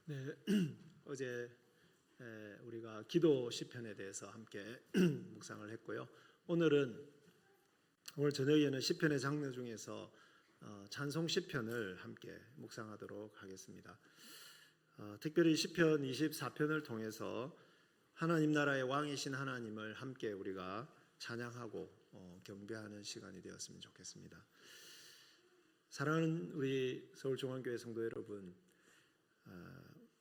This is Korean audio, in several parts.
네, 어제 우리가 기도 시편에 대해서 함께 묵상을 했고요. 오늘 저녁에는 시편의 장르 중에서 찬송 시편을 함께 묵상하도록 하겠습니다. 특별히 시편 24편을 통해서 하나님 나라의 왕이신 하나님을 함께 우리가 찬양하고 경배하는 시간이 되었으면 좋겠습니다. 사랑하는 우리 서울중앙교회 성도 여러분,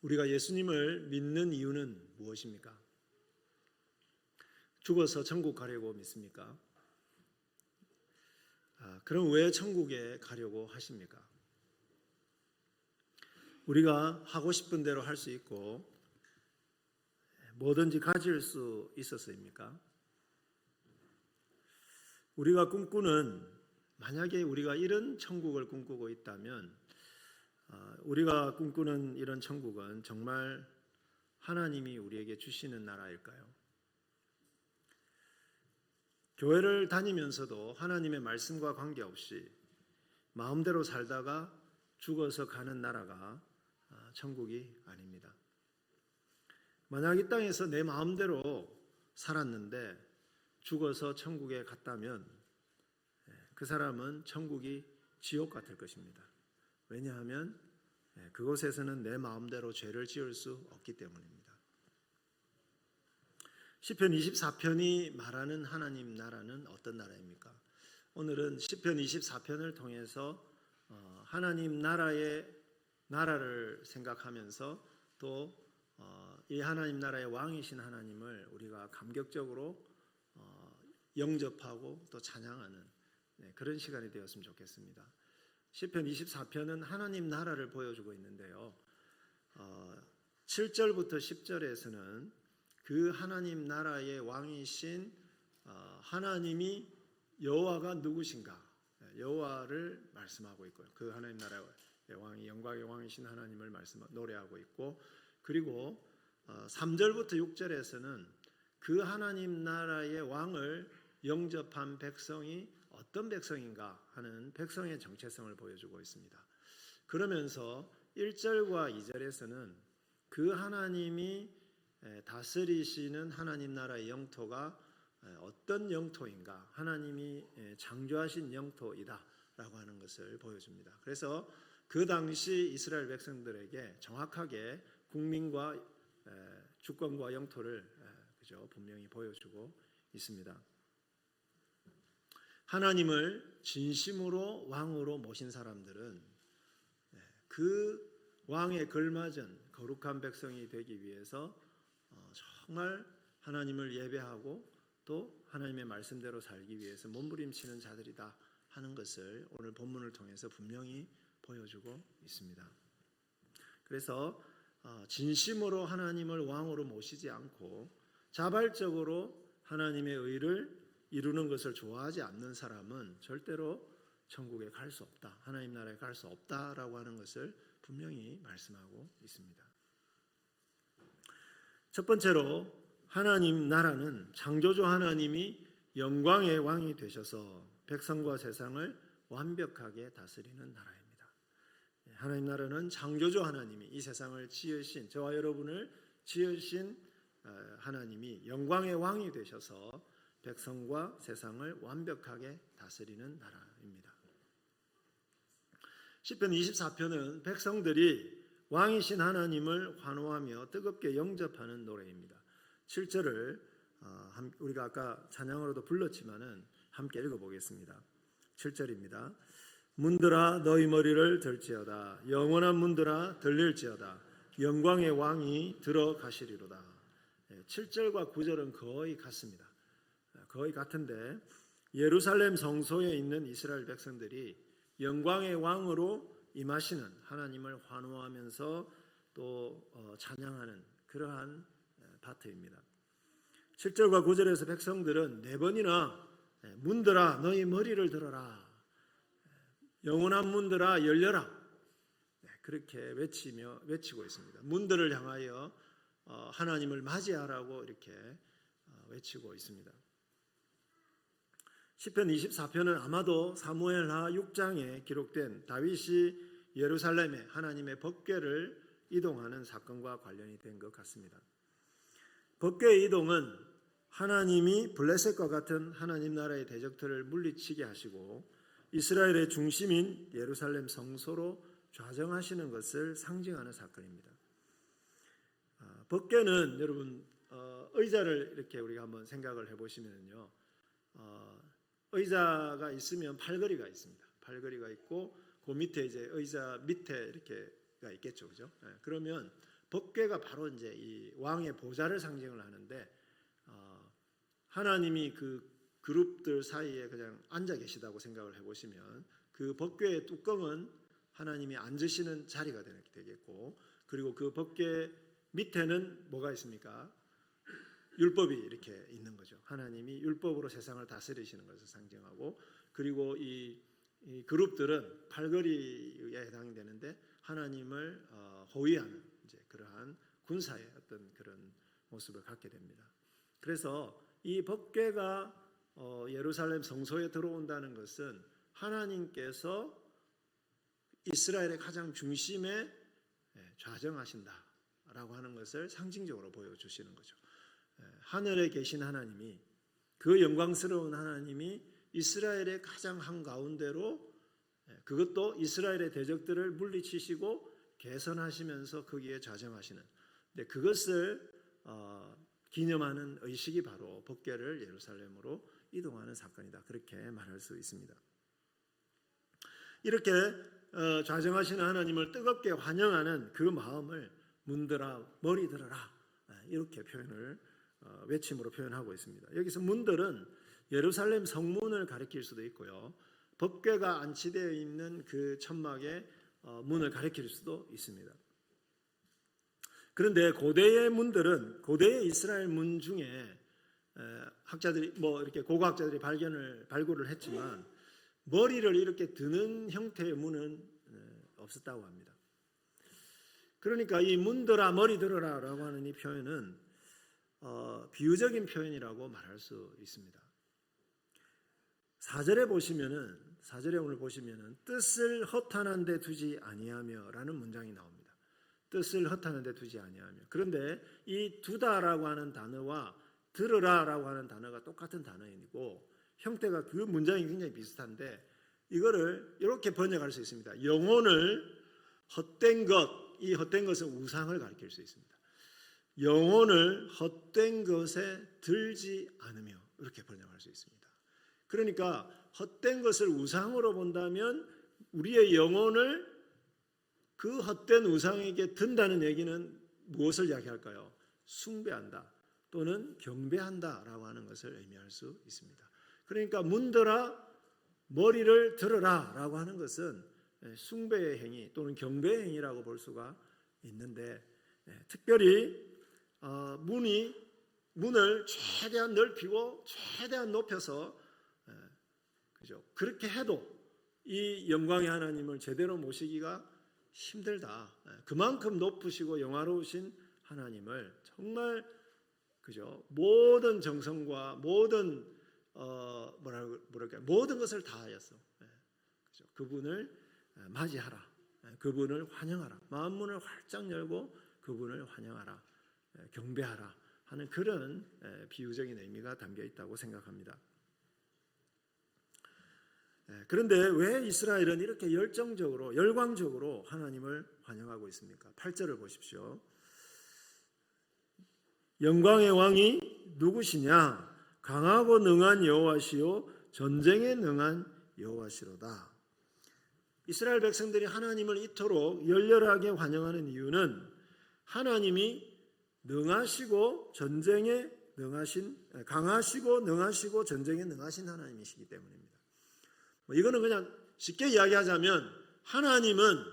우리가 예수님을 믿는 이유는 무엇입니까? 죽어서 천국 가려고 믿습니까? 그럼 왜 천국에 가려고 하십니까? 우리가 하고 싶은 대로 할 수 있고 뭐든지 가질 수 있어서입니까? 우리가 꿈꾸는, 만약에 우리가 이런 천국을 꿈꾸고 있다면 우리가 꿈꾸는 이런 천국은 정말 하나님이 우리에게 주시는 나라일까요? 교회를 다니면서도 하나님의 말씀과 관계없이 마음대로 살다가 죽어서 가는 나라가 천국이 아닙니다. 만약 이 땅에서 내 마음대로 살았는데 죽어서 천국에 갔다면 그 사람은 천국이 지옥 같을 것입니다. 왜냐하면 그곳에서는 내 마음대로 죄를 지을 수 없기 때문입니다. 시편 24편이 말하는 하나님 나라는 어떤 나라입니까? 오늘은 시편 24편을 통해서 하나님 나라를 생각하면서 또 이 하나님 나라의 왕이신 하나님을 우리가 감격적으로 영접하고 또 찬양하는 그런 시간이 되었으면 좋겠습니다. 시편 24편은 하나님 나라를 보여주고 있는데요. 7절부터 10절에서는 그 하나님 나라의 왕이신 하나님이 여호와가 누구신가, 여호와를 말씀하고 있고요. 그 하나님 나라의 왕이, 영광의 왕이신 하나님을 노래하고 있고, 그리고 3절부터 6절에서는 그 하나님 나라의 왕을 영접한 백성이 어떤 백성인가 하는 백성의 정체성을 보여주고 있습니다. 그러면서 1절과 2절에서는 그 하나님이 다스리시는 하나님 나라의 영토가 어떤 영토인가, 하나님이 창조하신 영토이다 라고 하는 것을 보여줍니다. 그래서 그 당시 이스라엘 백성들에게 정확하게 국민과 주권과 영토를 분명히 보여주고 있습니다. 하나님을 진심으로 왕으로 모신 사람들은 그 왕에 걸맞은 거룩한 백성이 되기 위해서 정말 하나님을 예배하고 또 하나님의 말씀대로 살기 위해서 몸부림치는 자들이다 하는 것을 오늘 본문을 통해서 분명히 보여주고 있습니다. 그래서 진심으로 하나님을 왕으로 모시지 않고 자발적으로 하나님의 의를 이루는 것을 좋아하지 않는 사람은 절대로 천국에 갈 수 없다, 하나님 나라에 갈 수 없다라고 하는 것을 분명히 말씀하고 있습니다. 첫 번째로 하나님 나라는 창조주 하나님이 영광의 왕이 되셔서 백성과 세상을 완벽하게 다스리는 나라입니다. 하나님 나라는 창조주 하나님이 이 세상을 지으신, 저와 여러분을 지으신 하나님이 영광의 왕이 되셔서 백성과 세상을 완벽하게 다스리는 나라입니다. 시편 24편은 백성들이 왕이신 하나님을 환호하며 뜨겁게 영접하는 노래입니다. 7절을 우리가 아까 찬양으로도 불렀지만은 함께 읽어보겠습니다. 7절입니다. 문들아 너희 머리를 들지어다, 영원한 문들아 들릴지어다, 영광의 왕이 들어가시리로다. 7절과 9절은 거의 같습니다. 거의 같은데 예루살렘 성소에 있는 이스라엘 백성들이 영광의 왕으로 임하시는 하나님을 환호하면서 또 찬양하는 그러한 파트입니다. 7절과 9절에서 백성들은 4번이나 문들아 너희 머리를 들어라, 영원한 문들아 열려라, 그렇게 외치고 있습니다. 문들을 향하여 하나님을 맞이하라고 이렇게 외치고 있습니다. 시편 24편은 아마도 사무엘하 6장에 기록된 다윗이 예루살렘에 하나님의 법궤를 이동하는 사건과 관련이 된 것 같습니다. 법궤의 이동은 하나님이 블레셋과 같은 하나님 나라의 대적들을 물리치게 하시고 이스라엘의 중심인 예루살렘 성소로 좌정하시는 것을 상징하는 사건입니다. 법궤는 여러분 의자를 이렇게 우리가 한번 생각을 해보시면요, 의자가 있으면 팔걸이가 있습니다. 팔걸이가 있고 그 밑에 이제 의자 밑에 이렇게가 있겠죠, 그죠? 그러면 법궤가 바로 이제 이 왕의 보좌를 상징을 하는데 하나님이 그 그룹들 사이에 그냥 앉아 계시다고 생각을 해보시면 그 법궤의 뚜껑은 하나님이 앉으시는 자리가 되겠고, 그리고 그 법궤 밑에는 뭐가 있습니까? 율법이 이렇게 있는 거죠. 하나님이 율법으로 세상을 다스리시는 것을 상징하고, 그리고 이 그룹들은 팔걸이에 해당이 되는데 하나님을 호위하는 이제 그러한 군사의 어떤 그런 모습을 갖게 됩니다. 그래서 이 법궤가 예루살렘 성소에 들어온다는 것은 하나님께서 이스라엘의 가장 중심에 좌정하신다라고 하는 것을 상징적으로 보여주시는 거죠. 하늘에 계신 하나님이, 그 영광스러운 하나님이 이스라엘의 가장 한가운데로, 그것도 이스라엘의 대적들을 물리치시고 개선하시면서 거기에 좌정하시는, 그것을 기념하는 의식이 바로 법궤를 예루살렘으로 이동하는 사건이다, 그렇게 말할 수 있습니다. 이렇게 좌정하시는 하나님을 뜨겁게 환영하는 그 마음을 문들아 머리 들어라, 이렇게 표현을 외침으로 표현하고 있습니다. 여기서 문들은 예루살렘 성문을 가리킬 수도 있고요, 법궤가 안치되어 있는 그 천막의 문을 가리킬 수도 있습니다. 그런데 고대의 문들은, 고대의 이스라엘 문 중에 학자들이 이렇게 고고학자들이 발굴을 했지만 머리를 이렇게 드는 형태의 문은 없었다고 합니다. 그러니까 이 문들아 머리 들어라라고 하는 이 표현은 비유적인 표현이라고 말할 수 있습니다. 4절에 오늘 보시면은 뜻을 허탄한 데 두지 아니하며라는 문장이 나옵니다. 뜻을 허탄한 데 두지 아니하며. 그런데 이 두다라고 하는 단어와 들으라라고 하는 단어가 똑같은 단어이고 형태가 그 문장이 굉장히 비슷한데 이거를 이렇게 번역할 수 있습니다. 영혼을 헛된 것, 이 헛된 것은 우상을 가리킬 수 있습니다. 영혼을 헛된 것에 들지 않으며, 이렇게 번역할 수 있습니다. 그러니까 헛된 것을 우상으로 본다면 우리의 영혼을 그 헛된 우상에게 든다는 얘기는 무엇을 이야기할까요? 숭배한다 또는 경배한다라고 하는 것을 의미할 수 있습니다. 그러니까 문들아 머리를 들어라 라고 하는 것은 숭배의 행위 또는 경배의 행위라고 볼 수가 있는데, 특별히 문을 최대한 넓히고 최대한 높여서, 그죠? 그렇게 해도 이 영광의 하나님을 제대로 모시기가 힘들다. 그만큼 높으시고 영화로우신 하나님을 정말, 그죠? 모든 정성과 모든 모든 것을 다하여서, 그죠? 그분을 맞이하라, 그분을 환영하라, 마음 문을 활짝 열고 그분을 환영하라, 경배하라 하는 그런 비유적인 의미가 담겨 있다고 생각합니다. 그런데 왜 이스라엘은 이렇게 열광적으로 하나님을 환영하고 있습니까? 8절을 보십시오. 영광의 왕이 누구시냐? 강하고 능한 여호와시요 전쟁에 능한 여호와시로다. 이스라엘 백성들이 하나님을 이토록 열렬하게 환영하는 이유는 하나님이 능하시고 전쟁에 능하신, 강하시고 능하시고 전쟁에 능하신 하나님이시기 때문입니다. 이거는 그냥 쉽게 이야기하자면 하나님은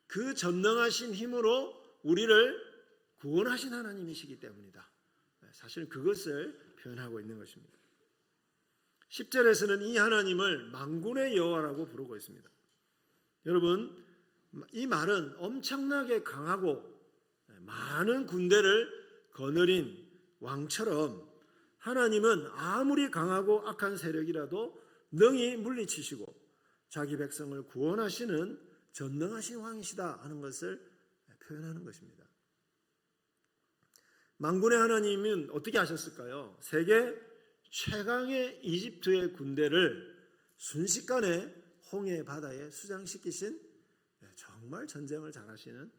그 전능하신 힘으로 우리를 구원하신 하나님이시기 때문이다. 사실 그것을 표현하고 있는 것입니다. 10절에서는 이 하나님을 만군의 여호와라고 부르고 있습니다. 여러분, 이 말은 엄청나게 강하고 많은 군대를 거느린 왕처럼 하나님은 아무리 강하고 악한 세력이라도 능히 물리치시고 자기 백성을 구원하시는 전능하신 왕이시다 하는 것을 표현하는 것입니다. 만군의 하나님은 어떻게 하셨을까요? 세계 최강의 이집트의 군대를 순식간에 홍해 바다에 수장시키신 정말 전쟁을 잘하시는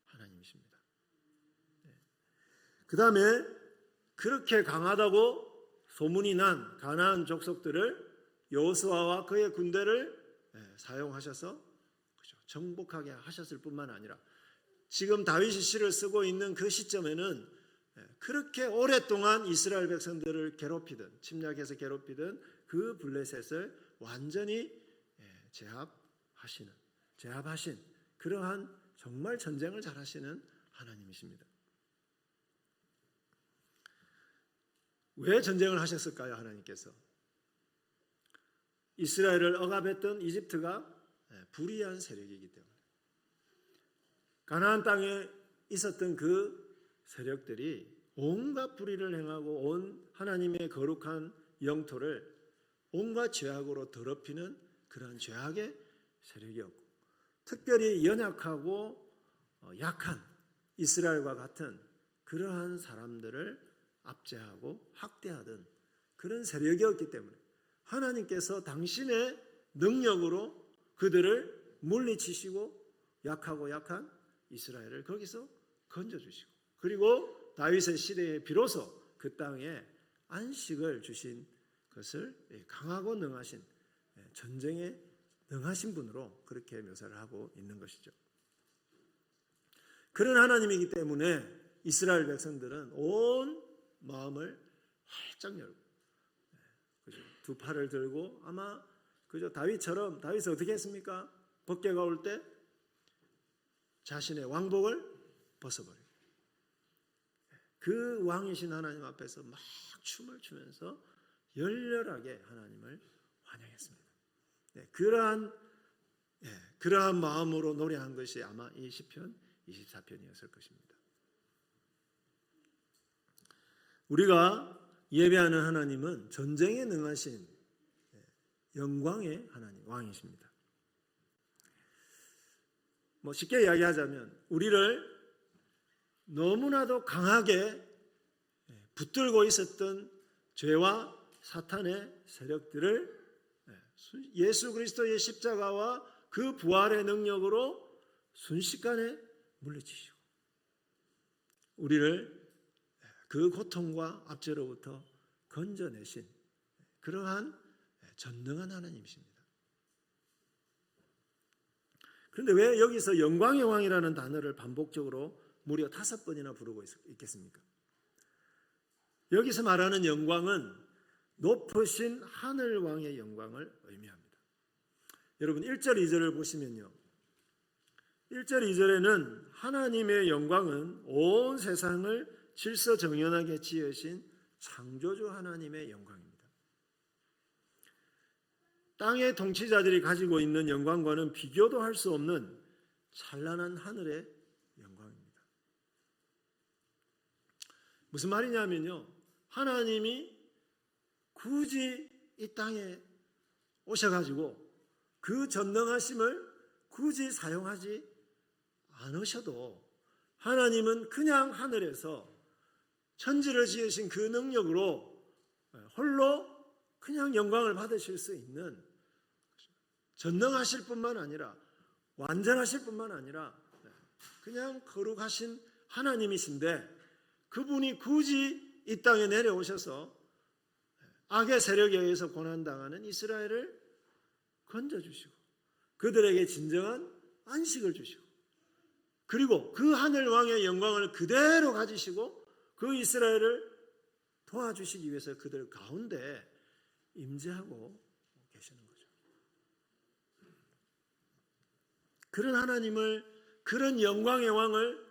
하나님이십니다. 그 다음에 그렇게 강하다고 소문이 난 가나안 족속들을 여호수아와 그의 군대를 사용하셔서 정복하게 하셨을 뿐만 아니라 지금 다윗이 시를 쓰고 있는 그 시점에는 그렇게 오랫동안 이스라엘 백성들을 괴롭히던 침략해서 괴롭히던 그 블레셋을 완전히 제압하신 그러한 정말 전쟁을 잘하시는 하나님이십니다. 왜 전쟁을 하셨을까요? 하나님께서 이스라엘을 억압했던 이집트가 불의한 세력이기 때문에 가나안 땅에 있었던 그 세력들이 온갖 불의를 행하고 온 하나님의 거룩한 영토를 온갖 죄악으로 더럽히는 그런 죄악의 세력이었고 특별히 연약하고 약한 이스라엘과 같은 그러한 사람들을 압제하고 학대하던 그런 세력이었기 때문에 하나님께서 당신의 능력으로 그들을 물리치시고 약하고 약한 이스라엘을 거기서 건져주시고 그리고 다윗의 시대에 비로소 그 땅에 안식을 주신 것을 강하고 능하신 전쟁에 능하신 분으로 그렇게 묘사를 하고 있는 것이죠. 그런 하나님이기 때문에 이스라엘 백성들은 온 마음을 활짝 열고 두 팔을 들고 아마 그저 다윗처럼 다윗은 어떻게 했습니까? 번개가 올 때 자신의 왕복을 벗어버리고 그 왕이신 하나님 앞에서 막 춤을 추면서 열렬하게 하나님을 환영했습니다. 그러한 마음으로 노래한 것이 아마 이 시편 24편이었을 것입니다. 우리가 예배하는 하나님은 전쟁에 능하신 영광의 하나님, 왕이십니다. 쉽게 이야기하자면 우리를 너무나도 강하게 붙들고 있었던 죄와 사탄의 세력들을 예수 그리스도의 십자가와 그 부활의 능력으로 순식간에 물리치시고 우리를 그 고통과 압제로부터 건져내신 그러한 전능한 하나님이십니다. 그런데 왜 여기서 영광의 왕이라는 단어를 반복적으로 무려 5번이나 부르고 있겠습니까? 여기서 말하는 영광은 높으신 하늘 왕의 영광을 의미합니다. 여러분 1절 2절을 보시면요. 1절 2절에는 하나님의 영광은 온 세상을 질서정연하게 지으신 창조주 하나님의 영광입니다. 땅의 통치자들이 가지고 있는 영광과는 비교도 할 수 없는 찬란한 하늘의 영광입니다. 무슨 말이냐면요. 하나님이 굳이 이 땅에 오셔가지고 그 전능하심을 굳이 사용하지 않으셔도 하나님은 그냥 하늘에서 천지를 지으신 그 능력으로 홀로 그냥 영광을 받으실 수 있는 전능하실 뿐만 아니라 완전하실 뿐만 아니라 그냥 거룩하신 하나님이신데 그분이 굳이 이 땅에 내려오셔서 악의 세력에 의해서 고난당하는 이스라엘을 건져주시고 그들에게 진정한 안식을 주시고 그리고 그 하늘 왕의 영광을 그대로 가지시고 그 이스라엘을 도와주시기 위해서 그들 가운데 임재하고 계시는 거죠. 그런 하나님을, 그런 영광의 왕을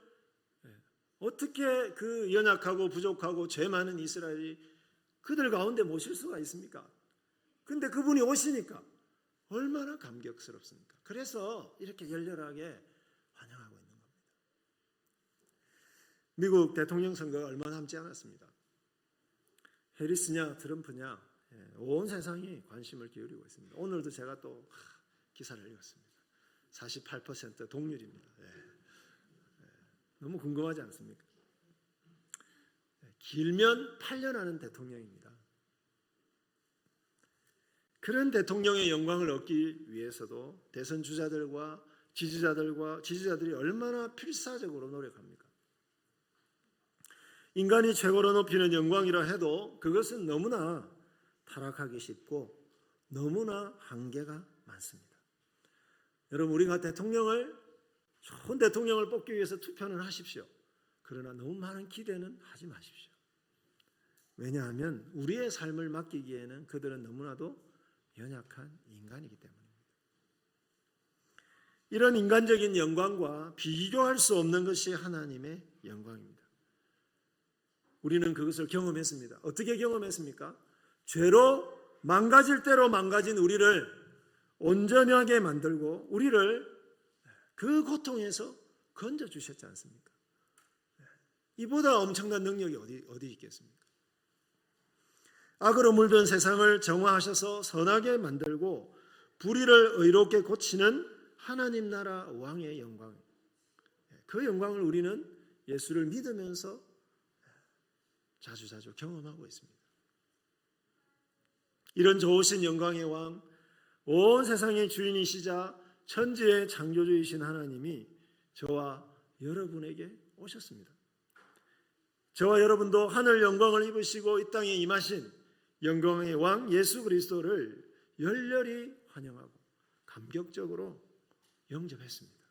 어떻게 그 연약하고 부족하고 죄 많은 이스라엘이 그들 가운데 모실 수가 있습니까? 근데 그분이 오시니까 얼마나 감격스럽습니까? 그래서 이렇게 열렬하게 환영하고 있는 겁니다. 미국 대통령 선거가 얼마 남지 않았습니다. 해리스냐 트럼프냐 온 세상이 관심을 기울이고 있습니다. 오늘도 제가 또 기사를 읽었습니다. 48% 동률입니다. 너무 궁금하지 않습니까? 길면 8년 하는 대통령입니다. 그런 대통령의 영광을 얻기 위해서도 대선 주자들과 지지자들이 얼마나 필사적으로 노력합니까? 인간이 최고로 높이는 영광이라 해도 그것은 너무나 타락하기 쉽고 너무나 한계가 많습니다. 여러분, 우리가 좋은 대통령을 뽑기 위해서 투표는 하십시오. 그러나 너무 많은 기대는 하지 마십시오. 왜냐하면 우리의 삶을 맡기기에는 그들은 너무나도 연약한 인간이기 때문입니다. 이런 인간적인 영광과 비교할 수 없는 것이 하나님의 영광입니다. 우리는 그것을 경험했습니다. 어떻게 경험했습니까? 죄로 망가질 대로 망가진 우리를 온전하게 만들고 우리를 그 고통에서 건져주셨지 않습니까? 이보다 엄청난 능력이 어디 있겠습니까? 악으로 물든 세상을 정화하셔서 선하게 만들고 불의를 의롭게 고치는 하나님 나라 왕의 영광, 그 영광을 우리는 예수를 믿으면서 자주자주 경험하고 있습니다. 이런 좋으신 영광의 왕, 온 세상의 주인이시자 천지의 창조주이신 하나님이 저와 여러분에게 오셨습니다. 저와 여러분도 하늘 영광을 입으시고 이 땅에 임하신 영광의 왕 예수 그리스도를 열렬히 환영하고 감격적으로 영접했습니다.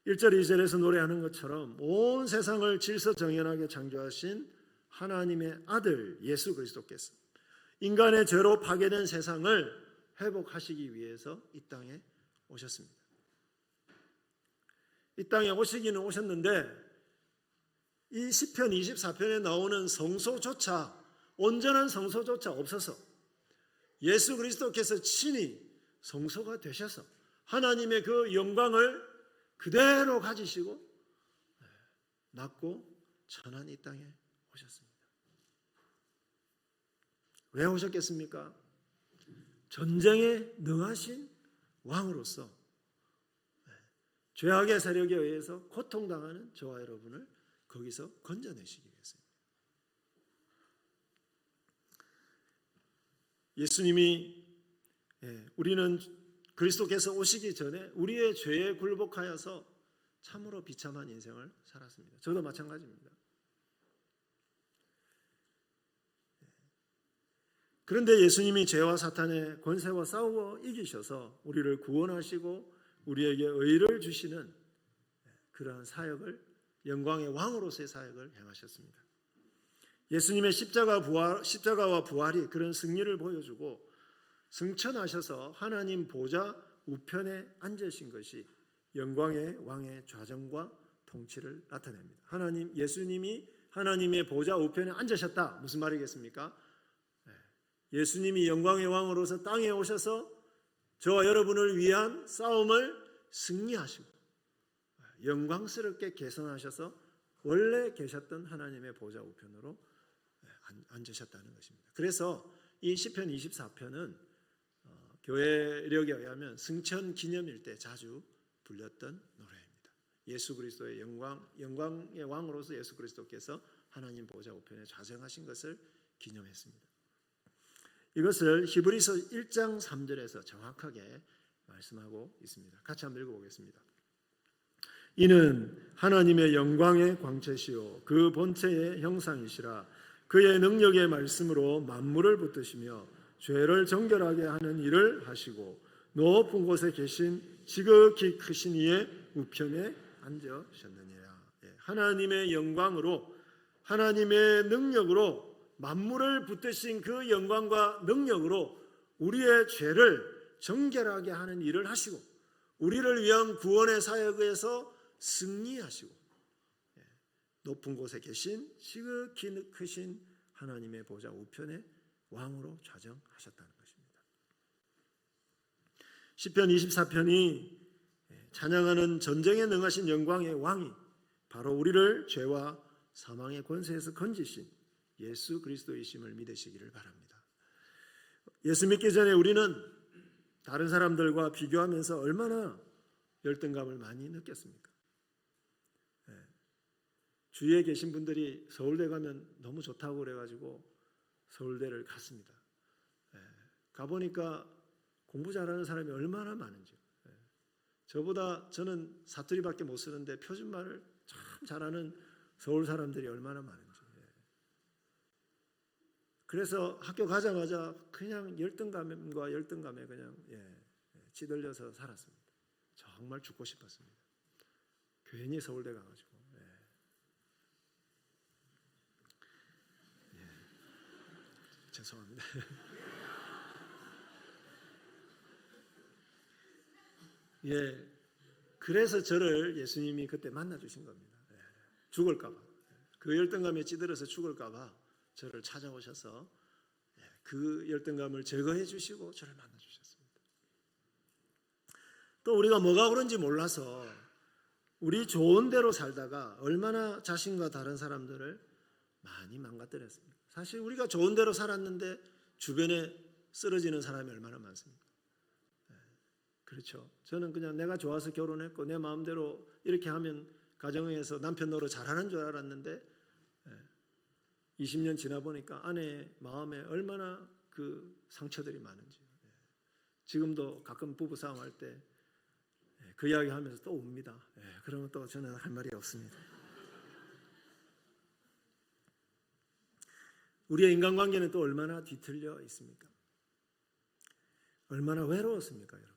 1절 2절에서 노래하는 것처럼 온 세상을 질서정연하게 창조하신 하나님의 아들 예수 그리스도께서 인간의 죄로 파괴된 세상을 회복하시기 위해서 이 땅에 오셨습니다. 이 땅에 오시기는 오셨는데 이 시편 24편에 나오는 성소조차, 온전한 성소조차 없어서 예수 그리스도께서 친히 성소가 되셔서 하나님의 그 영광을 그대로 가지시고 낮고 천한 이 땅에 오셨습니다. 왜 오셨겠습니까? 전쟁에 능하신 왕으로서 죄악의 세력에 의해서 고통당하는 저와 여러분을 거기서 건져내시기 위해서입니다. 예수님이 우리는 그리스도께서 오시기 전에 우리의 죄에 굴복하여서 참으로 비참한 인생을 살았습니다. 저도 마찬가지입니다. 그런데 예수님이 죄와 사탄의 권세와 싸우고 이기셔서 우리를 구원하시고 우리에게 의를 주시는 그러한 사역을, 영광의 왕으로서의 사역을 행하셨습니다. 예수님의 십자가와 부활이 그런 승리를 보여주고 승천하셔서 하나님 보좌 우편에 앉으신 것이 영광의 왕의 좌정과 통치를 나타냅니다. 예수님이 하나님의 보좌 우편에 앉으셨다. 무슨 말이겠습니까? 예수님이 영광의 왕으로서 땅에 오셔서 저와 여러분을 위한 싸움을 승리하시고 영광스럽게 개선하셔서 원래 계셨던 하나님의 보좌 우편으로 앉으셨다는 것입니다. 그래서 이 시편 24편은 교회력에 의하면 승천 기념일 때 자주 불렸던 노래입니다. 예수 그리스도의 영광의 왕으로서 예수 그리스도께서 하나님 보좌 우편에 좌정하신 것을 기념했습니다. 이것을 히브리서 1장 3절에서 정확하게 말씀하고 있습니다. 같이 한번 읽어보겠습니다. 이는 하나님의 영광의 광채시요 그 본체의 형상이시라. 그의 능력의 말씀으로 만물을 붙드시며 죄를 정결하게 하는 일을 하시고 높은 곳에 계신 지극히 크신 이의 우편에 앉으셨느니라. 하나님의 영광으로, 하나님의 능력으로, 만물을 붙드신 그 영광과 능력으로 우리의 죄를 정결하게 하는 일을 하시고 우리를 위한 구원의 사역에서 승리하시고 높은 곳에 계신 지극히 크신 하나님의 보좌 우편에 왕으로 좌정하셨다는 것입니다. 시편 24편이 찬양하는 전쟁에 능하신 영광의 왕이 바로 우리를 죄와 사망의 권세에서 건지신 예수 그리스도이심을 믿으시기를 바랍니다. 예수 믿기 전에 우리는 다른 사람들과 비교하면서 얼마나 열등감을 많이 느꼈습니까? 주위에 계신 분들이 서울대 가면 너무 좋다고 그래가지고 서울대를 갔습니다. 가보니까 공부 잘하는 사람이 얼마나 많은지. 저보다 저는 사투리밖에 못 쓰는데 표준말을 참 잘하는 서울 사람들이 얼마나 많은지. 그래서 학교 가자마자 그냥 열등감과 열등감에 그냥 치들려서 살았습니다. 정말 죽고 싶었습니다. 괜히 서울대 가가지고. 죄송합니다. 그래서 저를 예수님이 그때 만나 주신 겁니다. 죽을까봐, 그 열등감에 찌들어서 죽을까봐 저를 찾아오셔서 그 열등감을 제거해 주시고 저를 만나 주셨습니다. 또 우리가 뭐가 그런지 몰라서 우리 좋은 대로 살다가 얼마나 자신과 다른 사람들을 많이 망가뜨렸습니다. 사실 우리가 좋은 대로 살았는데 주변에 쓰러지는 사람이 얼마나 많습니까? 그렇죠. 저는 그냥 내가 좋아서 결혼했고 내 마음대로 이렇게 하면 가정에서 남편 노릇 잘하는 줄 알았는데 20년 지나 보니까 아내의 마음에 얼마나 그 상처들이 많은지. 지금도 가끔 부부싸움 할 때 그 이야기 하면서 또 웁니다. 그러면 또 저는 할 말이 없습니다. 우리의 인간관계는 또 얼마나 뒤틀려 있습니까? 얼마나 외로웠습니까, 여러분?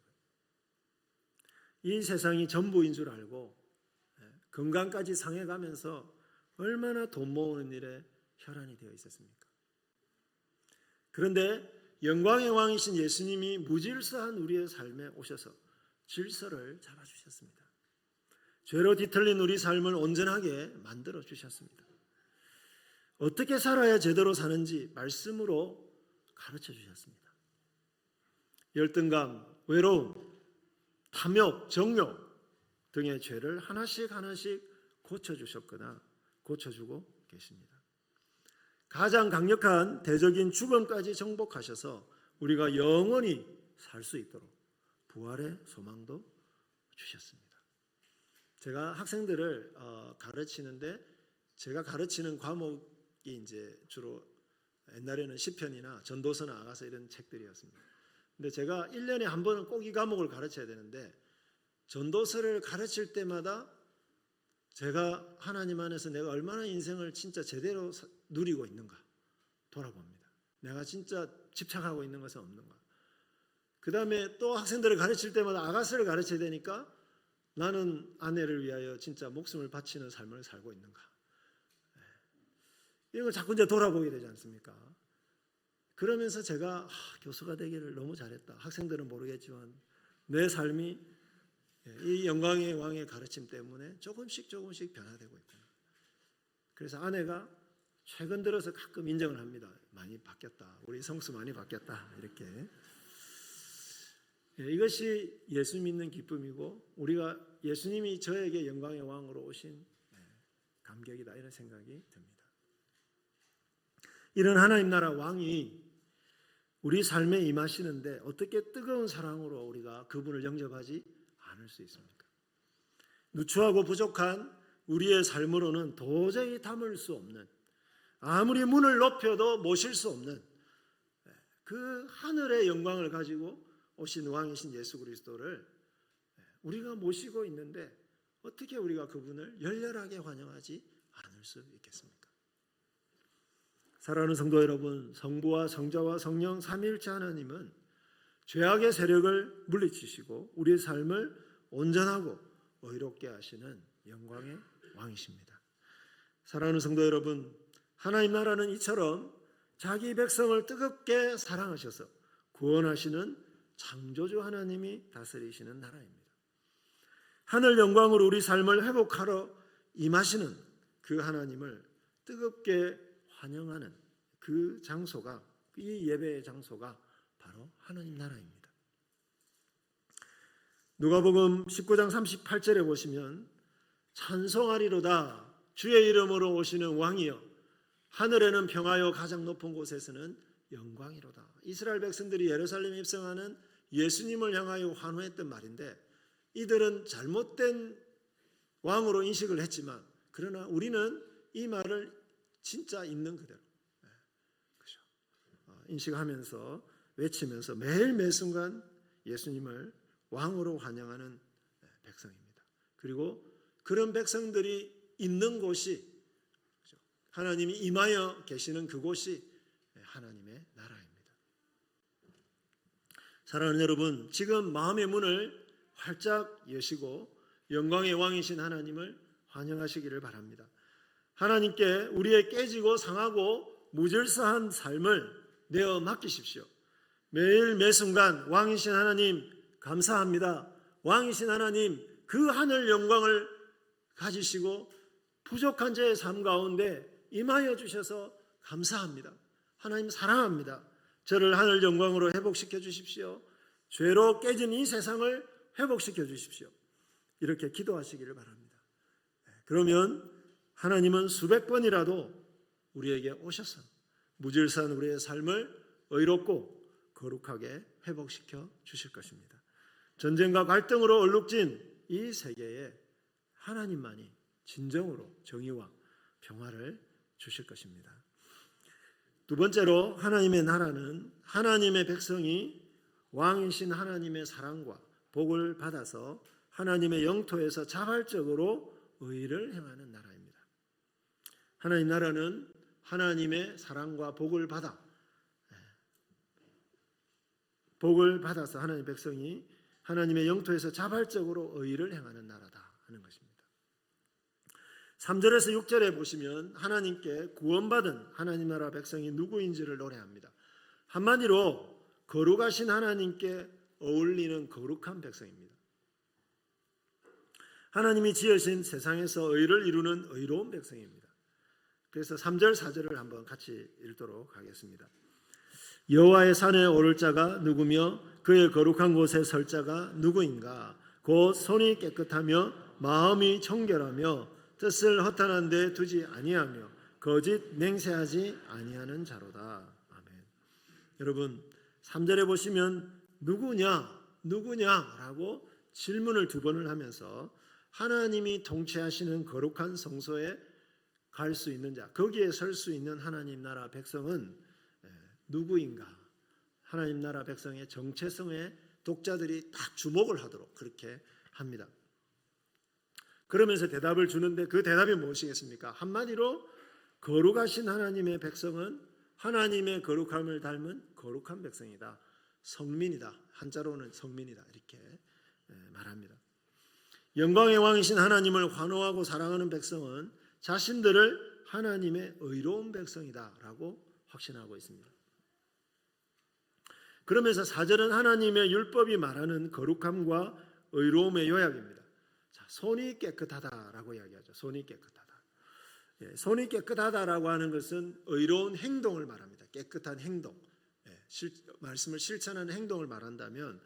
이 세상이 전부인 줄 알고 건강까지 상해가면서 얼마나 돈 모으는 일에 혈안이 되어 있었습니까? 그런데 영광의 왕이신 예수님이 무질서한 우리의 삶에 오셔서 질서를 잡아주셨습니다. 죄로 뒤틀린 우리 삶을 온전하게 만들어 주셨습니다. 어떻게 살아야 제대로 사는지 말씀으로 가르쳐 주셨습니다. 열등감, 외로움, 탐욕, 정욕 등의 죄를 하나씩 고쳐주셨거나 고쳐주고 계십니다. 가장 강력한 대적인 죽음까지 정복하셔서 우리가 영원히 살 수 있도록 부활의 소망도 주셨습니다. 제가 학생들을 가르치는데 제가 가르치는 과목이 이제 주로 옛날에는 시편이나 전도서 나가서 이런 책들이었습니다. 근데 제가 1년에 한 번은 꼭 이 과목을 가르쳐야 되는데 전도서를 가르칠 때마다 제가 하나님 안에서 내가 얼마나 인생을 진짜 제대로 누리고 있는가 돌아봅니다. 내가 진짜 집착하고 있는 것은 없는가. 그 다음에 또 학생들을 가르칠 때마다 아가서를 가르쳐야 되니까 나는 아내를 위하여 진짜 목숨을 바치는 삶을 살고 있는가. 이런 걸 자꾸 이제 돌아보게 되지 않습니까? 그러면서 제가 교수가 되기를 너무 잘했다. 학생들은 모르겠지만 내 삶이 이 영광의 왕의 가르침 때문에 조금씩 변화되고 있구나. 그래서 아내가 최근 들어서 가끔 인정을 합니다. 많이 바뀌었다. 우리 성수 많이 바뀌었다. 이렇게. 이것이 예수 믿는 기쁨이고 우리가 예수님이 저에게 영광의 왕으로 오신 감격이다. 이런 생각이 듭니다. 이런 하나님 나라 왕이 우리 삶에 임하시는데 어떻게 뜨거운 사랑으로 우리가 그분을 영접하지 않을 수 있습니까? 누추하고 부족한 우리의 삶으로는 도저히 담을 수 없는, 아무리 문을 높여도 모실 수 없는 그 하늘의 영광을 가지고 오신 왕이신 예수 그리스도를 우리가 모시고 있는데 어떻게 우리가 그분을 열렬하게 환영하지 않을 수 있겠습니까? 사랑하는 성도 여러분, 성부와 성자와 성령 삼위일체 하나님은 죄악의 세력을 물리치시고 우리의 삶을 온전하고 의롭게 하시는 영광의 왕이십니다. 사랑하는 성도 여러분, 하나님 나라는 이처럼 자기 백성을 뜨겁게 사랑하셔서 구원하시는 창조주 하나님이 다스리시는 나라입니다. 하늘 영광으로 우리 삶을 회복하러 임하시는 그 하나님을 뜨겁게 환영하는 그 장소가, 이 예배의 장소가 바로 하나님 나라입니다. 누가복음 19장 38절에 보시면 찬송하리로다 주의 이름으로 오시는 왕이여 하늘에는 평화요 가장 높은 곳에서는 영광이로다. 이스라엘 백성들이 예루살렘에 입성하는 예수님을 향하여 환호했던 말인데 이들은 잘못된 왕으로 인식을 했지만 그러나 우리는 이 말을 진짜 있는 그대로 그렇죠. 인식하면서 외치면서 매일 매순간 예수님을 왕으로 환영하는 백성입니다. 그리고 그런 백성들이 있는 곳이 하나님이 임하여 계시는 그곳이 하나님의 나라입니다. 사랑하는 여러분, 지금 마음의 문을 활짝 여시고 영광의 왕이신 하나님을 환영하시기를 바랍니다. 하나님께 우리의 깨지고 상하고 무질서한 삶을 내어 맡기십시오. 매일 매순간 왕이신 하나님 감사합니다. 왕이신 하나님 그 하늘 영광을 가지시고 부족한 제 삶 가운데 임하여 주셔서 감사합니다. 하나님 사랑합니다. 저를 하늘 영광으로 회복시켜 주십시오. 죄로 깨진 이 세상을 회복시켜 주십시오. 이렇게 기도하시기를 바랍니다. 그러면 하나님은 수백 번이라도 우리에게 오셔서 무질서한 우리의 삶을 의롭고 거룩하게 회복시켜 주실 것입니다. 전쟁과 갈등으로 얼룩진 이 세계에 하나님만이 진정으로 정의와 평화를 주실 것입니다. 두 번째로 하나님의 나라는 하나님의 백성이 왕이신 하나님의 사랑과 복을 받아서 하나님의 영토에서 자발적으로 의를 행하는 나라입니다. 하나님 나라는 하나님의 사랑과 복을 받아서 하나님의 백성이 하나님의 영토에서 자발적으로 의를 행하는 나라다 하는 것입니다. 3절에서 6절에 보시면 하나님께 구원받은 하나님 나라 백성이 누구인지를 노래합니다. 한마디로 거룩하신 하나님께 어울리는 거룩한 백성입니다. 하나님이 지으신 세상에서 의를 이루는 의로운 백성입니다. 그래서 3절 4절을 한번 같이 읽도록 하겠습니다. 여호와의 산에 오를 자가 누구며 그의 거룩한 곳에 설 자가 누구인가? 곧 손이 깨끗하며 마음이 청결하며 뜻을 허탄한 데 두지 아니하며 거짓 맹세하지 아니하는 자로다. 아멘. 여러분 3절에 보시면 누구냐라고 질문을 두 번을 하면서 하나님이 통치하시는 거룩한 성소에 갈 수 있는 자, 거기에 설 수 있는 하나님 나라 백성은 누구인가? 하나님 나라 백성의 정체성에 독자들이 딱 주목을 하도록 그렇게 합니다. 그러면서 대답을 주는데 그 대답이 무엇이겠습니까? 한마디로 거룩하신 하나님의 백성은 하나님의 거룩함을 닮은 거룩한 백성이다. 성민이다. 한자로는 성민이다. 이렇게 말합니다. 영광의 왕이신 하나님을 환호하고 사랑하는 백성은 자신들을 하나님의 의로운 백성이다 라고 확신하고 있습니다. 그러면서 4절은 하나님의 율법이 말하는 거룩함과 의로움의 요약입니다. 자, 손이 깨끗하다라고 이야기하죠. 손이 깨끗하다. 손이 깨끗하다라고 하는 것은 의로운 행동을 말합니다. 깨끗한 행동, 말씀을 실천하는 행동을 말한다면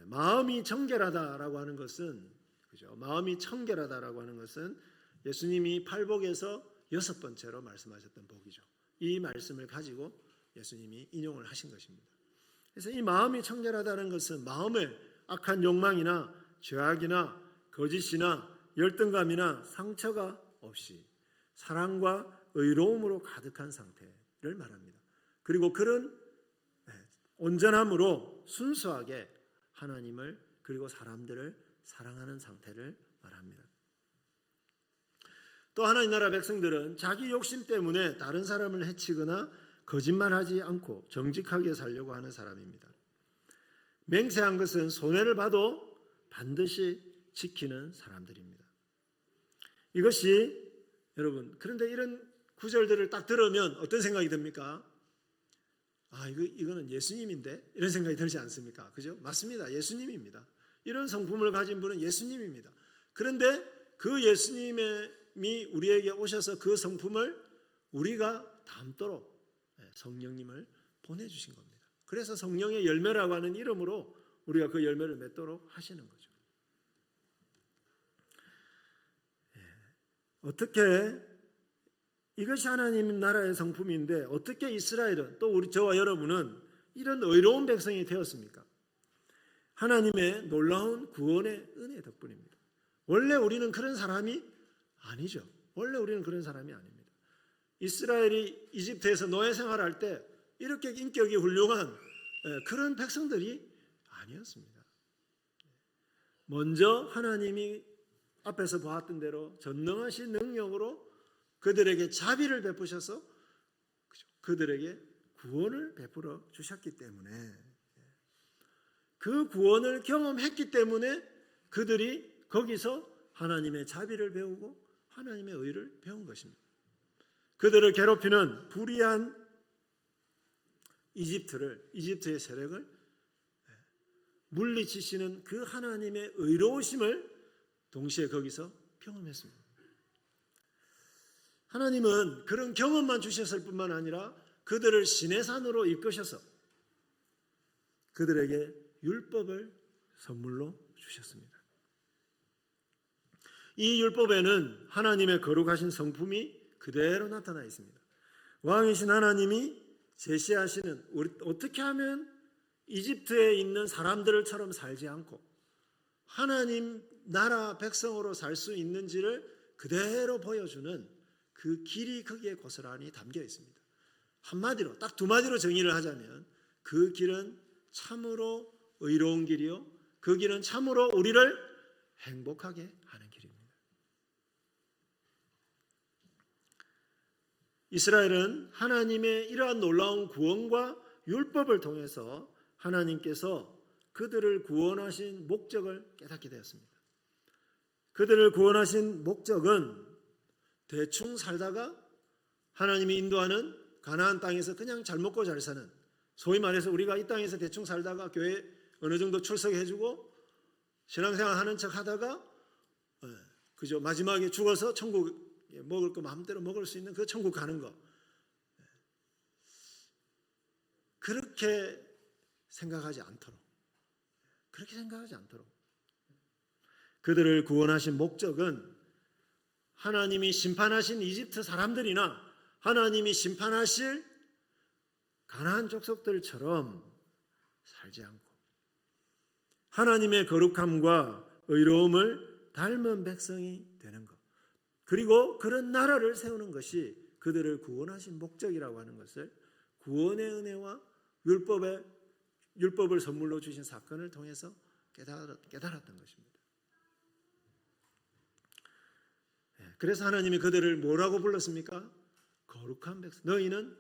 마음이 청결하다라고 하는 것은 그죠? 마음이 청결하다라고 하는 것은 예수님이 팔복에서 6번째로 말씀하셨던 복이죠. 이 말씀을 가지고 예수님이 인용을 하신 것입니다. 그래서 이 마음이 청결하다는 것은 마음에 악한 욕망이나 죄악이나 거짓이나 열등감이나 상처가 없이 사랑과 의로움으로 가득한 상태를 말합니다. 그리고 그런 온전함으로 순수하게 하나님을 그리고 사람들을 사랑하는 상태를 말합니다. 또 하나님 나라 백성들은 자기 욕심 때문에 다른 사람을 해치거나 거짓말하지 않고 정직하게 살려고 하는 사람입니다. 맹세한 것은 손해를 봐도 반드시 지키는 사람들입니다. 이것이 여러분 그런데 이런 구절들을 딱 들으면 어떤 생각이 듭니까? 이거는 예수님인데 이런 생각이 들지 않습니까? 그죠? 맞습니다. 예수님입니다. 이런 성품을 가진 분은 예수님입니다. 그런데 그 예수님이 우리에게 오셔서 그 성품을 우리가 담도록 성령님을 보내주신 겁니다. 그래서 성령의 열매라고 하는 이름으로 우리가 그 열매를 맺도록 하시는 거죠. 어떻게 이것이 하나님 나라의 성품인데 어떻게 이스라엘은 또 저와 여러분은 이런 의로운 백성이 되었습니까? 하나님의 놀라운 구원의 은혜 덕분입니다. 원래 우리는 그런 사람이 아니죠. 원래 우리는 그런 사람이 아닙니다. 이스라엘이 이집트에서 노예 생활할 때 이렇게 인격이 훌륭한 그런 백성들이 아니었습니다. 먼저 하나님이 앞에서 보았던 대로 전능하신 능력으로 그들에게 자비를 베푸셔서 그들에게 구원을 베풀어 주셨기 때문에, 그 구원을 경험했기 때문에 그들이 거기서 하나님의 자비를 배우고 하나님의 의를 배운 것입니다. 그들을 괴롭히는 불의한 이집트의 세력을 물리치시는 그 하나님의 의로우심을 동시에 거기서 경험했습니다. 하나님은 그런 경험만 주셨을 뿐만 아니라 그들을 시내산으로 이끄셔서 그들에게 율법을 선물로 주셨습니다. 이 율법에는 하나님의 거룩하신 성품이 그대로 나타나 있습니다. 왕이신 하나님이 제시하시는 어떻게 하면 이집트에 있는 사람들처럼 살지 않고 하나님 나라 백성으로 살 수 있는지를 그대로 보여주는 그 길이 거기에 고스란히 담겨 있습니다. 한마디로 딱 두 마디로 정의를 하자면 그 길은 참으로 의로운 길이요, 그 길은 참으로 우리를 행복하게 하는 길입니다. 이스라엘은 하나님의 이러한 놀라운 구원과 율법을 통해서 하나님께서 그들을 구원하신 목적을 깨닫게 되었습니다. 그들을 구원하신 목적은 대충 살다가 하나님이 인도하는 가나안 땅에서 그냥 잘 먹고 잘 사는, 소위 말해서 우리가 이 땅에서 대충 살다가 교회 어느 정도 출석해주고 신앙생활 하는 척 하다가 그저 마지막에 죽어서 천국 먹을 거 마음대로 먹을 수 있는 그 천국 가는 거, 그렇게 생각하지 않도록 그들을 구원하신 목적은 하나님이 심판하신 이집트 사람들이나 하나님이 심판하실 가나안 족속들처럼 살지 않고 하나님의 거룩함과 의로움을 닮은 백성이 되는 것, 그리고 그런 나라를 세우는 것이 그들을 구원하신 목적이라고 하는 것을 구원의 은혜와 율법을 선물로 주신 사건을 통해서 깨달았던 것입니다. 그래서 하나님이 그들을 뭐라고 불렀습니까? 거룩한 백성. 너희는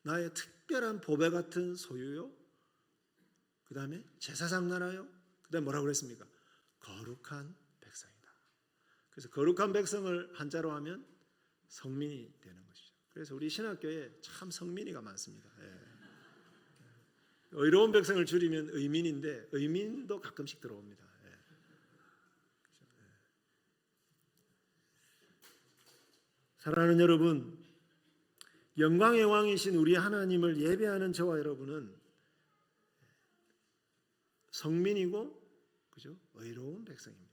나의 특별한 보배 같은 소유요, 그 다음에 제사장 나라요, 그 다음에 뭐라고 그랬습니까? 거룩한 백성이다. 그래서 거룩한 백성을 한자로 하면 성민이 되는 것이죠. 그래서 우리 신학교에 참 성민이가 많습니다. 의로운 백성을 줄이면 의민인데 의민도 가끔씩 들어옵니다. 사랑하는 여러분, 영광의 왕이신 우리 하나님을 예배하는 저와 여러분은 성민이고 의로운 백성입니다.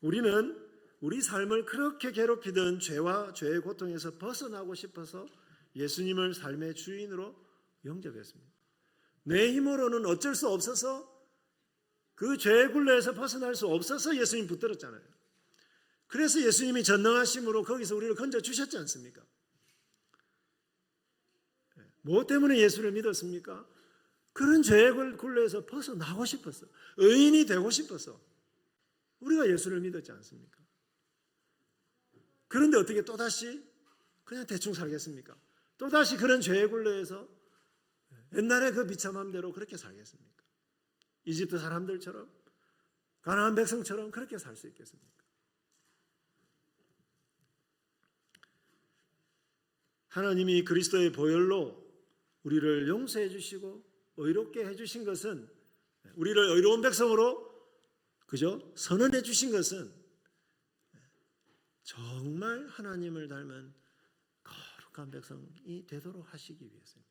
우리는 우리 삶을 그렇게 괴롭히던 죄와 죄의 고통에서 벗어나고 싶어서 예수님을 삶의 주인으로 영접했습니다. 내 힘으로는 어쩔 수 없어서, 그 죄의 굴레에서 벗어날 수 없어서 예수님 붙들었잖아요. 그래서 예수님이 전능하심으로 거기서 우리를 건져주셨지 않습니까? 무엇 때문에 예수를 믿었습니까? 그런 죄의 굴레에서 벗어나고 싶어서, 의인이 되고 싶어서 우리가 예수를 믿었지 않습니까? 그런데 어떻게 또다시 그냥 대충 살겠습니까? 또다시 그런 죄의 굴레에서 옛날에 그 비참한 대로 그렇게 살겠습니까? 이집트 사람들처럼, 가나안 백성처럼 그렇게 살 수 있겠습니까? 하나님이 그리스도의 보혈로 우리를 용서해 주시고 의롭게 해 주신 것은, 우리를 의로운 백성으로 선언해 주신 것은 정말 하나님을 닮은 거룩한 백성이 되도록 하시기 위해서입니다.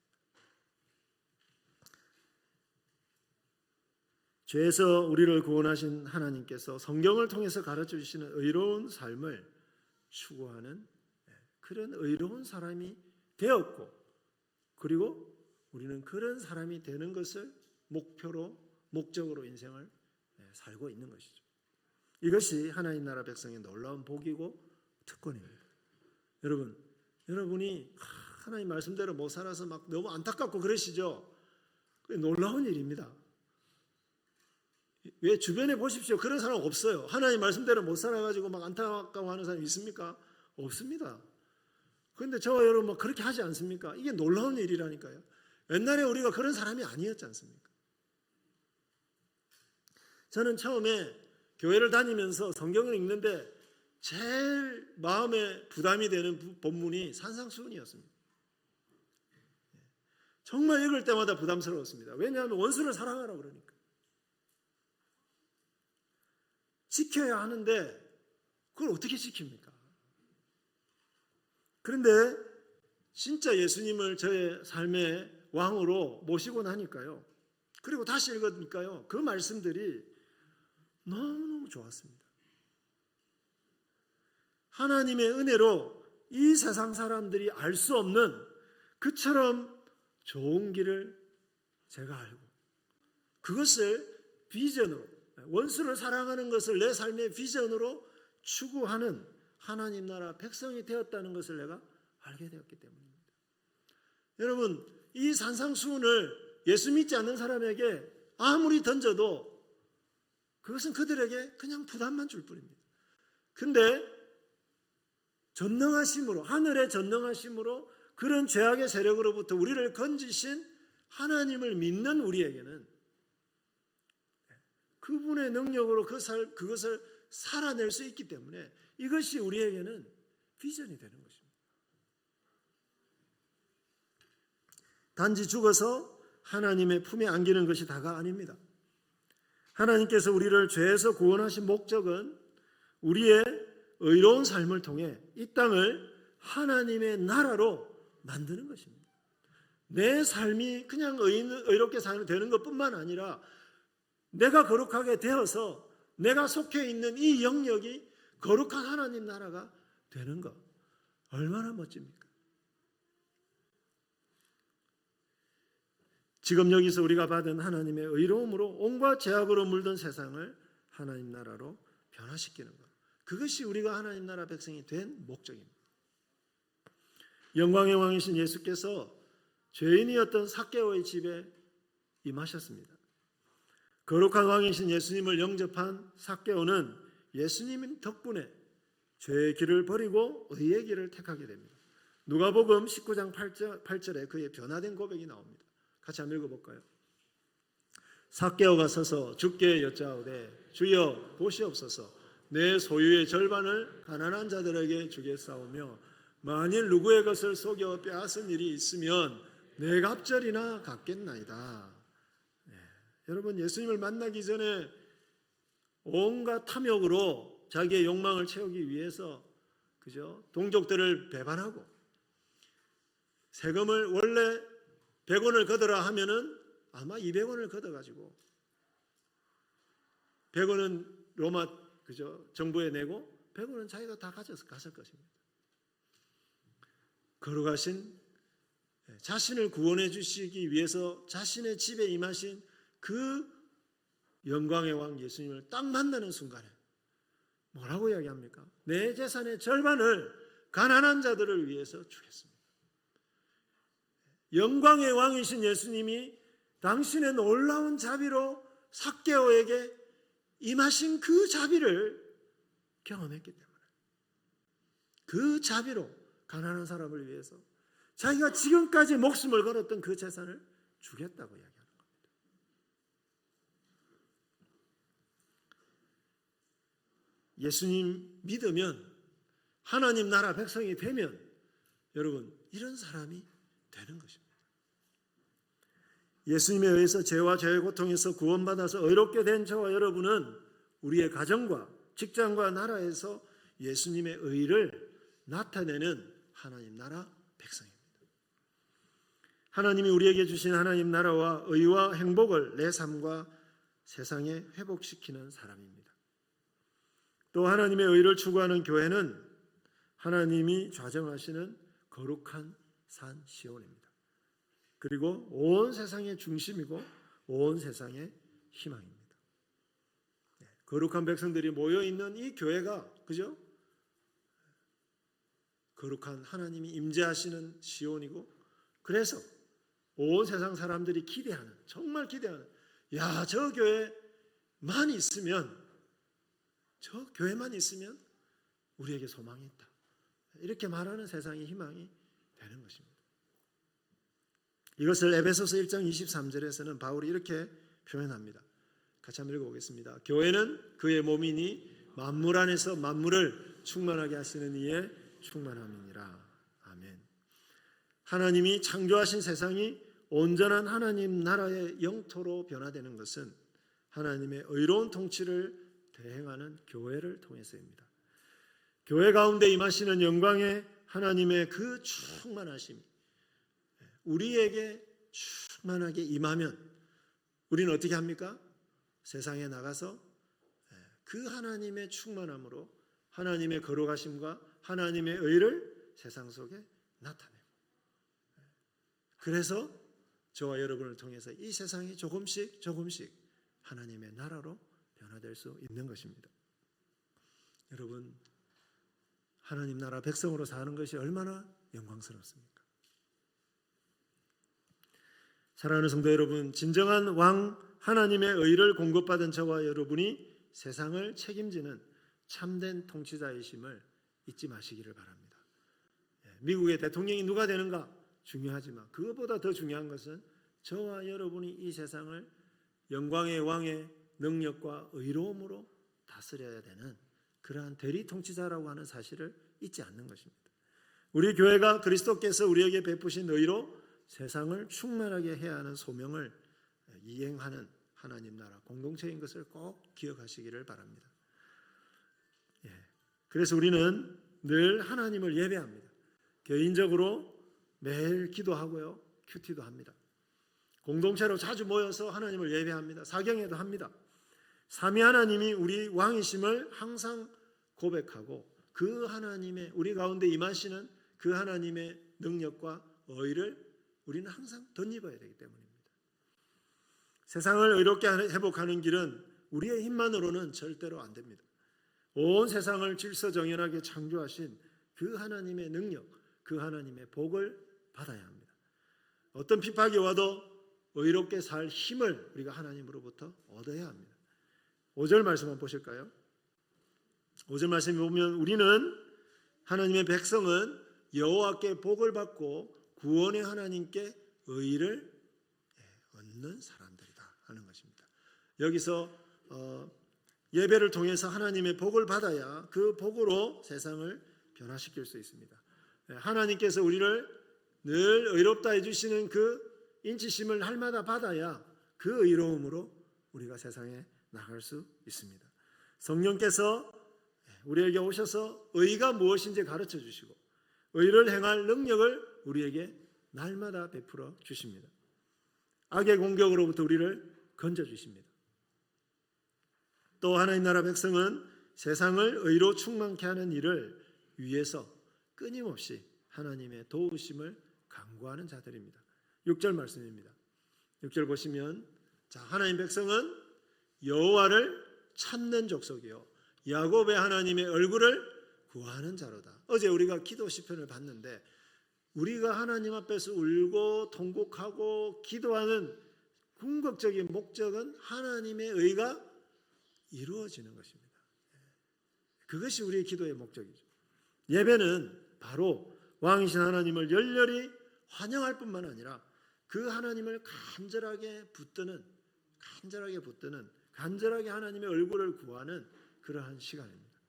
죄에서 우리를 구원하신 하나님께서 성경을 통해서 가르쳐 주시는 의로운 삶을 추구하는 그런 의로운 사람이 되었고, 그리고 우리는 그런 사람이 되는 것을 목표로 목적으로 인생을 살고 있는 것이죠. 이것이 하나님 나라 백성의 놀라운 복이고 특권입니다. 여러분이 하나님 말씀대로 못 살아서 막 너무 안타깝고 그러시죠? 놀라운 일입니다. 왜 주변에 보십시오. 그런 사람 없어요. 하나님 말씀대로 못 살아가지고 막 안타까워하는 사람 있습니까? 없습니다. 그런데 저와 여러분 막 그렇게 하지 않습니까? 이게 놀라운 일이라니까요. 옛날에 우리가 그런 사람이 아니었지 않습니까? 저는 처음에 교회를 다니면서 성경을 읽는데 제일 마음에 부담이 되는 본문이 산상수훈이었습니다. 정말 읽을 때마다 부담스러웠습니다. 왜냐하면 원수를 사랑하라고 그러니까. 지켜야 하는데 그걸 어떻게 지킵니까? 그런데 진짜 예수님을 저의 삶의 왕으로 모시고 나니까요. 그리고 다시 읽으니까요. 그 말씀들이 너무너무 좋았습니다. 하나님의 은혜로 이 세상 사람들이 알 수 없는 그처럼 좋은 길을 제가 알고 그것을 비전으로 원수를 사랑하는 것을 내 삶의 비전으로 추구하는 하나님 나라 백성이 되었다는 것을 내가 알게 되었기 때문입니다. 여러분 이 산상수훈을 예수 믿지 않는 사람에게 아무리 던져도 그것은 그들에게 그냥 부담만 줄 뿐입니다. 근데 전능하심으로 하늘의 전능하심으로 그런 죄악의 세력으로부터 우리를 건지신 하나님을 믿는 우리에게는 그분의 능력으로 그것을 살아낼 수 있기 때문에 이것이 우리에게는 비전이 되는 것입니다. 단지 죽어서 하나님의 품에 안기는 것이 다가 아닙니다. 하나님께서 우리를 죄에서 구원하신 목적은 우리의 의로운 삶을 통해 이 땅을 하나님의 나라로 만드는 것입니다. 내 삶이 그냥 의롭게 되는 것뿐만 아니라 내가 거룩하게 되어서 내가 속해 있는 이 영역이 거룩한 하나님 나라가 되는 것 얼마나 멋집니까? 지금 여기서 우리가 받은 하나님의 의로움으로 온갖 죄악으로 물든 세상을 하나님 나라로 변화시키는 것 그것이 우리가 하나님 나라 백성이 된 목적입니다. 영광의 왕이신 예수께서 죄인이었던 삭개오의 집에 임하셨습니다. 거룩한 왕이신 예수님을 영접한 삭개오는 예수님 덕분에 죄의 길을 버리고 의의 길을 택하게 됩니다. 누가복음 19장 8절에 그의 변화된 고백이 나옵니다. 같이 한번 읽어볼까요? 삭개오가 서서 주께 여짜오되 주여 보시옵소서 내 소유의 절반을 가난한 자들에게 주겠사오며 만일 누구의 것을 속여 빼앗은 일이 있으면 내 갑절이나 갚겠나이다. 여러분 예수님을 만나기 전에 온갖 탐욕으로 자기의 욕망을 채우기 위해서 동족들을 배반하고 세금을 원래 100원을 걷어라 하면은 아마 200원을 걷어가지고 100원은 로마 정부에 내고 100원은 자기가 다 가져서 갔을 것입니다. 거룩하신 자신을 구원해 주시기 위해서 자신의 집에 임하신 그 영광의 왕 예수님을 딱 만나는 순간에 뭐라고 이야기합니까? 내 재산의 절반을 가난한 자들을 위해서 주겠습니다. 영광의 왕이신 예수님이 당신의 놀라운 자비로 삭개오에게 임하신 그 자비를 경험했기 때문에 그 자비로 가난한 사람을 위해서 자기가 지금까지 목숨을 걸었던 그 재산을 주겠다고 이야기합니다. 예수님 믿으면 하나님 나라 백성이 되면 여러분 이런 사람이 되는 것입니다. 예수님에 의해서 죄와 죄의 고통에서 구원받아서 의롭게 된 저와 여러분은 우리의 가정과 직장과 나라에서 예수님의 의를 나타내는 하나님 나라 백성입니다. 하나님이 우리에게 주신 하나님 나라와 의와 행복을 내 삶과 세상에 회복시키는 사람입니다. 또 하나님의 의를 추구하는 교회는 하나님이 좌정하시는 거룩한 산 시온입니다. 그리고 온 세상의 중심이고 온 세상의 희망입니다. 거룩한 백성들이 모여 있는 이 교회가, 그죠? 거룩한 하나님이 임재하시는 시온이고, 그래서 온 세상 사람들이 기대하는, 정말 기대하는, 야, 저 교회만 있으면, 저 교회만 있으면 우리에게 소망이 있다, 이렇게 말하는 세상의 희망이 되는 것입니다. 이것을 에베소서 1장 23절에서는 바울이 이렇게 표현합니다. 같이 한번 읽어보겠습니다. 교회는 그의 몸이니 만물 안에서 만물을 충만하게 하시는 이의 충만함이니라. 아멘. 하나님이 창조하신 세상이 온전한 하나님 나라의 영토로 변화되는 것은 하나님의 의로운 통치를 대행하는 교회를 통해서입니다. 교회 가운데 임하시는 영광의 하나님의 그 충만하심, 우리에게 충만하게 임하면 우리는 어떻게 합니까? 세상에 나가서 그 하나님의 충만함으로 하나님의 거룩하심과 하나님의 의를 세상 속에 나타내고, 그래서 저와 여러분을 통해서 이 세상이 조금씩 하나님의 나라로 변화될 수 있는 것입니다. 여러분, 하나님 나라 백성으로 사는 것이 얼마나 영광스럽습니까? 사랑하는 성도 여러분, 진정한 왕 하나님의 의를 공급받은 저와 여러분이 세상을 책임지는 참된 통치자이심을 잊지 마시기를 바랍니다. 미국의 대통령이 누가 되는가 중요하지만 그것보다 더 중요한 것은 저와 여러분이 이 세상을 영광의 왕의 능력과 의로움으로 다스려야 되는 그러한 대리 통치자라고 하는 사실을 잊지 않는 것입니다. 우리 교회가 그리스도께서 우리에게 베푸신 의로 세상을 충만하게 해야 하는 소명을 이행하는 하나님 나라 공동체인 것을 꼭 기억하시기를 바랍니다. 그래서 우리는 늘 하나님을 예배합니다. 개인적으로 매일 기도하고요, 큐티도 합니다. 공동체로 자주 모여서 하나님을 예배합니다. 사경회도 합니다. 삼위 하나님이 우리 왕이심을 항상 고백하고 그 하나님의, 우리 가운데 임하시는 그 하나님의 능력과 의를 우리는 항상 덧입어야 되기 때문입니다. 세상을 의롭게 회복하는 길은 우리의 힘만으로는 절대로 안 됩니다. 온 세상을 질서정연하게 창조하신 그 하나님의 능력, 그 하나님의 복을 받아야 합니다. 어떤 핍박이 와도 의롭게 살 힘을 우리가 하나님으로부터 얻어야 합니다. 5절 말씀 한번 보실까요? 5절 말씀 보면 우리는, 하나님의 백성은 여호와께 복을 받고 구원의 하나님께 의를 얻는 사람들이다 하는 것입니다. 여기서 예배를 통해서 하나님의 복을 받아야 그 복으로 세상을 변화시킬 수 있습니다. 하나님께서 우리를 늘 의롭다 해주시는 그 인치심을 날마다 받아야 그 의로움으로 우리가 세상에 나갈 수 있습니다. 성령께서 우리에게 오셔서 의가 무엇인지 가르쳐 주시고 의를 행할 능력을 우리에게 날마다 베풀어 주십니다. 악의 공격으로부터 우리를 건져 주십니다. 또 하나님 나라 백성은 세상을 의로 충만케 하는 일을 위해서 끊임없이 하나님의 도우심을 간구하는 자들입니다. 6절 말씀입니다. 6절 보시면, 자, 하나님 백성은 여호와를 찾는 족속이요 야곱의 하나님의 얼굴을 구하는 자로다. 어제 우리가 기도 시편을 봤는데 우리가 하나님 앞에서 울고 통곡하고 기도하는 궁극적인 목적은 하나님의 의가 이루어지는 것입니다. 그것이 우리의 기도의 목적이죠. 예배는 바로 왕이신 하나님을 열렬히 환영할 뿐만 아니라 그 하나님을 간절하게 붙드는, 간절하게 하나님의 얼굴을 구하는 그러한 시간입니다.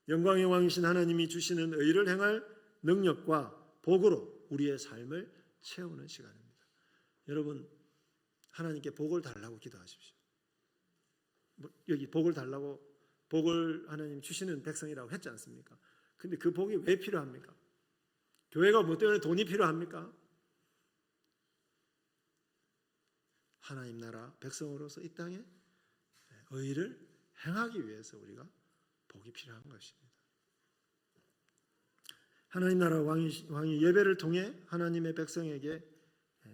영광의 왕이신 하나님이 주시는 의를 행할 능력과 복으로 우리의 삶을 채우는 시간입니다. 여러분, 하나님께 복을 달라고 기도하십시오. 여기 복을 달라고, 복을 하나님 주시는 백성이라고 했지 않습니까? 근데 그 복이 왜 필요합니까? 교회가 뭐 때문에 돈이 필요합니까? 하나님 나라 백성으로서 이 땅에 의를 행하기 위해서 우리가 복이 필요한 것입니다. 하나님 나라 왕이 예배를 통해 하나님의 백성에게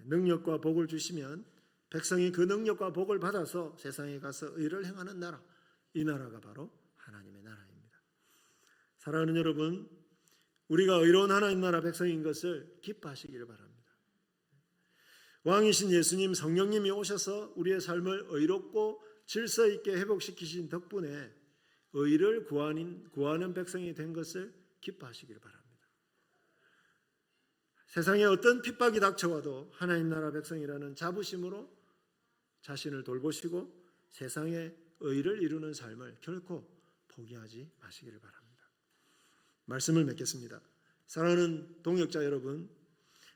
능력과 복을 주시면 백성이 그 능력과 복을 받아서 세상에 가서 의를 행하는 나라, 이 나라가 바로 하나님의 나라입니다. 사랑하는 여러분, 우리가 의로운 하나님 나라 백성인 것을 기뻐하시기를 바랍니다. 왕이신 예수님, 성령님이 오셔서 우리의 삶을 의롭고 질서 있게 회복시키신 덕분에 의를 구하는 백성이 된 것을 기뻐하시기를 바랍니다. 세상에 어떤 핍박이 닥쳐와도 하나님 나라 백성이라는 자부심으로 자신을 돌보시고 세상에 의를 이루는 삶을 결코 포기하지 마시기를 바랍니다. 말씀을 맺겠습니다. 사랑하는 동역자 여러분,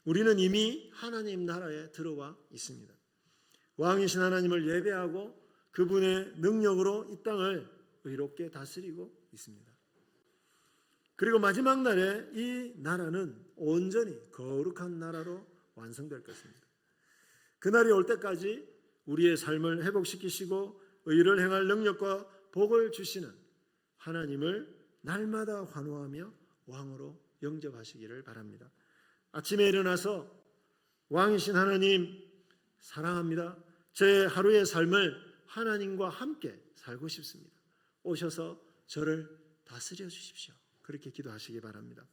우리는 이미 하나님 나라에 들어와 있습니다. 왕이신 하나님을 예배하고 그분의 능력으로 이 땅을 의롭게 다스리고 있습니다. 그리고 마지막 날에 이 나라는 온전히 거룩한 나라로 완성될 것입니다. 그날이 올 때까지 우리의 삶을 회복시키시고 의를 행할 능력과 복을 주시는 하나님을 날마다 환호하며 왕으로 영접하시기를 바랍니다. 아침에 일어나서 왕이신 하나님 사랑합니다. 제 하루의 삶을 하나님과 함께 살고 싶습니다. 오셔서 저를 다스려 주십시오. 그렇게 기도하시기 바랍니다.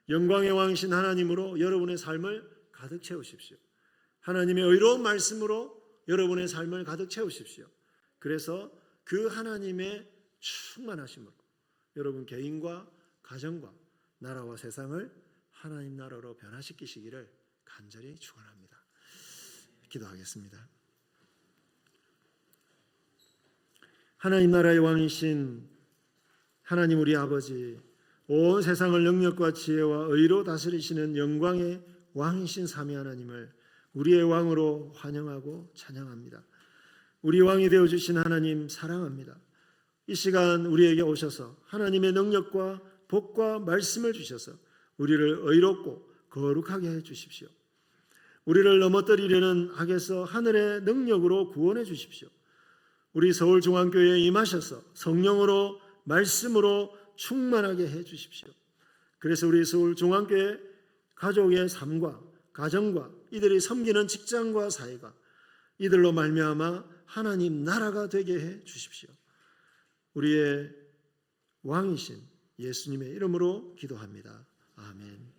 영광의 왕이신 하나님으로 여러분의 삶을 가득 채우십시오. 하나님의 의로운 말씀으로 여러분의 삶을 가득 채우십시오. 그래서 그 하나님의 충만하심으로 여러분 개인과 가정과 나라와 세상을 하나님 나라로 변화시키시기를 간절히 축원합니다. 기도하겠습니다. 하나님 나라의 왕이신 하나님 우리 아버지, 온 세상을 능력과 지혜와 의로 다스리시는 영광의 왕이신 삼위 하나님을 우리의 왕으로 환영하고 찬양합니다. 우리 왕이 되어주신 하나님 사랑합니다. 이 시간 우리에게 오셔서 하나님의 능력과 복과 말씀을 주셔서 우리를 의롭고 거룩하게 해주십시오. 우리를 넘어뜨리려는 악에서 하늘의 능력으로 구원해 주십시오. 우리 서울중앙교회에 임하셔서 성령으로 말씀으로 충만하게 해주십시오. 그래서 우리 서울중앙교회 가족의 삶과 가정과 이들이 섬기는 직장과 사회가 이들로 말미암아 하나님 나라가 되게 해 주십시오. 우리의 왕이신 예수님의 이름으로 기도합니다. 아멘.